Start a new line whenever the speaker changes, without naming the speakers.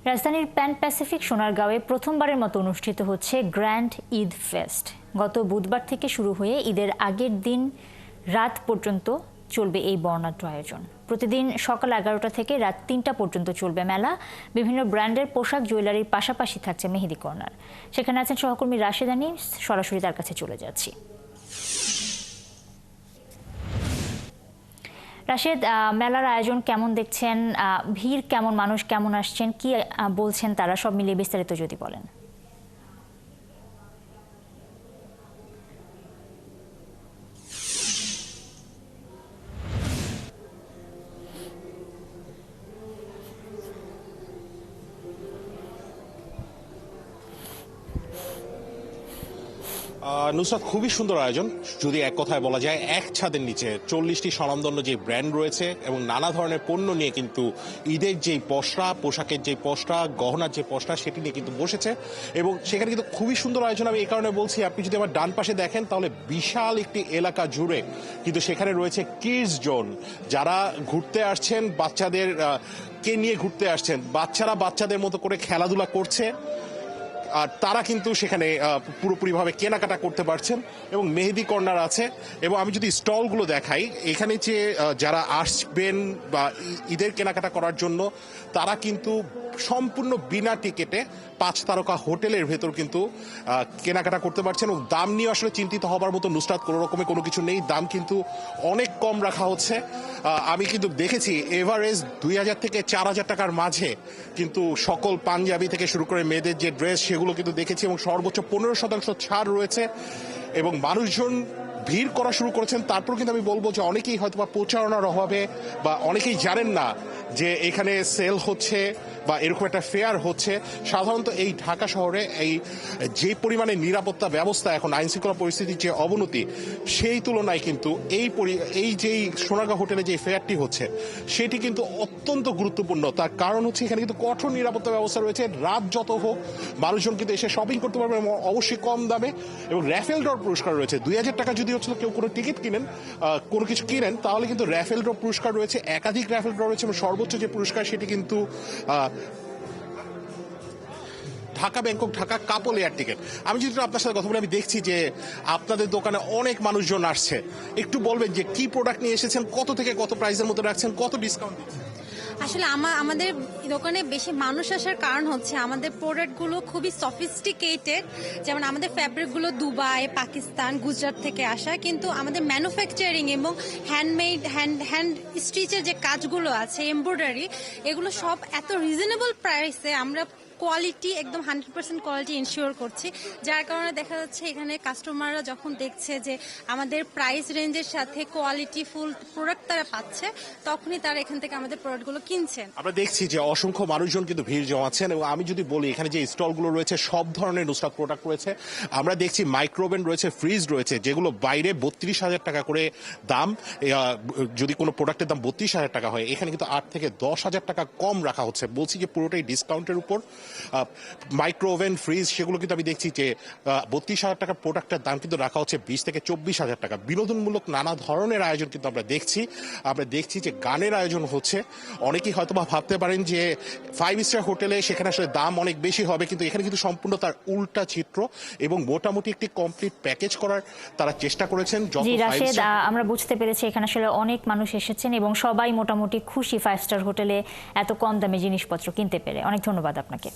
রাজধানীর pan Pacific সোনারগাঁওয়ে প্রথমবারের মতো অনুষ্ঠিত হচ্ছে গ্র্যান্ড ঈদ ফেস্ট। গত বুধবার থেকে শুরু হয়ে ঈদের আগের দিন রাত পর্যন্ত চলবে এই বর্ণাঢ্য আয়োজন। প্রতিদিন সকাল 11টা থেকে রাত 3টা পর্যন্ত চলবে মেলা। বিভিন্ন ব্র্যান্ডের পোশাক জুয়েলারির পাশাপাশি থাকছে মেহেদি কর্নার। সেখানে আছেন সহকর্মী রাশেদানি, সরাসরি তার কাছে চলে যাচ্ছি। রাশেদ, মেলার আয়োজন কেমন দেখছেন? ভিড় কেমন, মানুষ কেমন আসছেন, কি বলছেন তারা, সব মিলিয়ে বিস্তারিত যদি বলেন।
নুসরাত, খুবই সুন্দর আয়োজন। যদি এক কথায় বলা যায়, এক ছাদের নিচে 40টি স্বনামধন্য যে ব্র্যান্ড রয়েছে এবং নানা ধরনের পণ্য নিয়ে কিন্তু ঈদের যেই পসরা, পোশাকের যে পসরা, গহনার যে পসরা, সেটি নিয়ে কিন্তু বসেছে এবং সেখানে কিন্তু খুবই সুন্দর আয়োজন। আমি এই কারণে বলছি, আপনি যদি আমার ডান পাশে দেখেন তাহলে বিশাল একটি এলাকা জুড়ে কিন্তু সেখানে রয়েছে কিডস জোন। যারা ঘুরতে আসছেন, বাচ্চাদের কে নিয়ে ঘুরতে আসছেন, বাচ্চারা বাচ্চাদের মতো করে খেলাধুলা করছে আর তারা কিন্তু সেখানে পুরোপুরিভাবে কেনাকাটা করতে পারছেন এবং মেহেদি কর্নার আছে। এবং আমি যদি স্টলগুলো দেখাই, এখানে যে যারা আসবেন বা ঈদের কেনাকাটা করার জন্য, তারা কিন্তু সম্পূর্ণ বিনা টিকেটে 5 তারকা হোটেলের ভেতর কিন্তু কেনাকাটা করতে পারছেন এবং দাম নিয়ে আসলে চিন্তিত হবার মতো নুসরাত কোনো রকমের কোনো কিছু নেই। দাম কিন্তু অনেক কম রাখা হচ্ছে। আমি কিন্তু দেখেছি এভারেজ 2000 থেকে 4000 টাকার মাঝে কিন্তু সকল পাঞ্জাবি থেকে শুরু করে মেয়েদের যে ড্রেস, সেগুলো কিন্তু দেখেছি এবং সর্বোচ্চ 15% ছাড় রয়েছে এবং মানুষজন ভিড় করা শুরু করেছেন। তারপর কিন্তু আমি বলবো যে অনেকেই হয়তো বা প্রচারণার অভাবে বা অনেকেই জানেন না যে এখানে সেল হচ্ছে বা এরকম একটা ফেয়ার হচ্ছে। সাধারণত এই ঢাকা শহরে এই যে পরিমাণে নিরাপত্তা ব্যবস্থা, এখন আইন শৃঙ্খলা পরিস্থিতির যে অবনতি, সেই তুলনায় কিন্তু এই যেই সোনারগাঁও হোটেলে যে ফেয়ারটি হচ্ছে সেটি কিন্তু অত্যন্ত গুরুত্বপূর্ণ। তার কারণ হচ্ছে এখানে কিন্তু কঠোর নিরাপত্তা ব্যবস্থা রয়েছে। রাত যত হোক মানুষজন কিন্তু এসে শপিং করতে পারবে এবং অবশ্যই কম দামে। এবং র্যাফেল ড্র পুরস্কার রয়েছে। 2000 টাকা যদি হচ্ছিল কেউ কোনো টিকিট কিনেন, কোনো কিছু কিনেন, তাহলে কিন্তু র্যাফেল ড্র পুরস্কার রয়েছে, একাধিক র্যাফেল ড্র রয়েছে এবং সর্বোচ্চ যে পুরস্কার সেটি কিন্তু ঢাকা ব্যাংকক ঢাকা কাপল এয়ার টিকেট। আমি যদি আপনার সাথে কথা বলি, আমি দেখছি যে আপনাদের দোকানে অনেক মানুষজন আসছে। একটু বলবেন যে কি প্রোডাক্ট নিয়ে এসেছেন, কত থেকে কত প্রাইসের মধ্যে রাখছেন, কত ডিসকাউন্ট দিচ্ছেন?
আসলে আমাদের দোকানে বেশি মানুষ আসার কারণ হচ্ছে আমাদের প্রোডাক্টগুলো খুবই সফিস্টিকেটেড। যেমন আমাদের ফ্যাব্রিকগুলো দুবাই, পাকিস্তান, গুজরাট থেকে আসা, কিন্তু আমাদের ম্যানুফ্যাকচারিং এবং হ্যান্ডমেড হ্যান্ড স্টিচের যে কাজগুলো আছে, এমব্রয়ডারি, এগুলো সব এত রিজনেবল প্রাইসে আমরা কোয়ালিটি একদম 100% কোয়ালিটি ইনশিওর করছি। যার কারণে দেখা যাচ্ছে এখানে কাস্টমাররা যখন দেখছে যে আমাদের প্রাইস রেঞ্জের সাথে কোয়ালিটি ফুল প্রোডাক্ট তারা পাচ্ছে, তখনই তারা এখান থেকে আমাদের প্রোডাক্টগুলো কিনছেন।
আমরা দেখছি যে অসংখ্য মানুষজন কিন্তু ভিড় জমাচ্ছেন এবং আমি যদি বলি, এখানে যে স্টলগুলো রয়েছে সব ধরনের নুসরাত প্রোডাক্ট রয়েছে। আমরা দেখছি মাইক্রোওভেন রয়েছে, ফ্রিজ রয়েছে, যেগুলো বাইরে 32,000 টাকা করে দাম। যদি কোনো প্রোডাক্টের দাম 32,000 টাকা হয়, এখানে কিন্তু 8 থেকে 10,000 টাকা কম রাখা হচ্ছে। বলছি যে পুরোটাই ডিসকাউন্টের উপর। মাইক্রোওভেন, ফ্রিজ, সেগুলো কিন্তু আমি দেখছি যে 32,000 টাকার প্রোডাক্টের দাম কিন্তু রাখা হচ্ছে 20 থেকে 24,000 টাকা। বিনোদনমূলক নানা ধরনের আয়োজন কিন্তু আমরা দেখছি যে গানের আয়োজন হচ্ছে। অনেকেই হয়তো বা ভাবতে পারেন যে 5 স্টার হোটেলে সেখানে আসলে দাম অনেক বেশি হবে, কিন্তু এখানে কিন্তু সম্পূর্ণ তার উল্টা চিত্র এবং মোটামুটি একটি কমপ্লিট প্যাকেজ করার তারা চেষ্টা করেছেন।
জি রাশেদ, আমরা বুঝতে পেরেছি এখানে আসলে অনেক মানুষ এসেছেন এবং সবাই মোটামুটি খুশি 5 স্টার হোটেলে এত কম দামে জিনিসপত্র কিনতে পেরে। অনেক ধন্যবাদ আপনাকে।